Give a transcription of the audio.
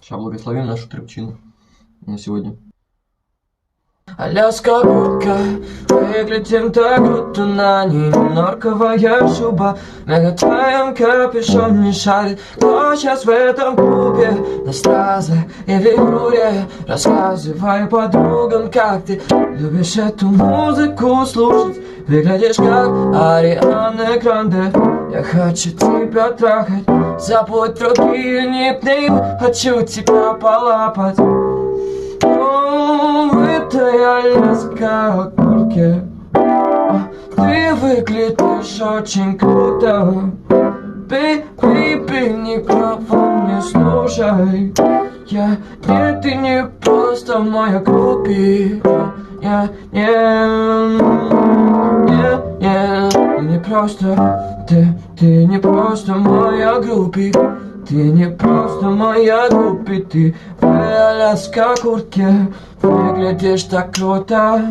Сейчас благословим нашу трепчину на сегодня. Аляска куртка, выглядим так, будто на ней норковая шуба. На твоем капюшоне шарит, кто сейчас в этом клубе. На стразе и вибруре, рассказывай подругам, как ты любишь эту музыку слушать. Выглядишь как Ариана Гранде. Я хочу тебя трахать, забудь другие никнеймы, хочу тебя полапать. Это Аляска куртке. Ты выглядишь очень круто. Бейби, микрофон не слушай. Нет, ты не просто моя группи. Не просто, ты не просто моя группи. Ты не просто моя группи, ты в Аляска куртке. Выглядишь так круто.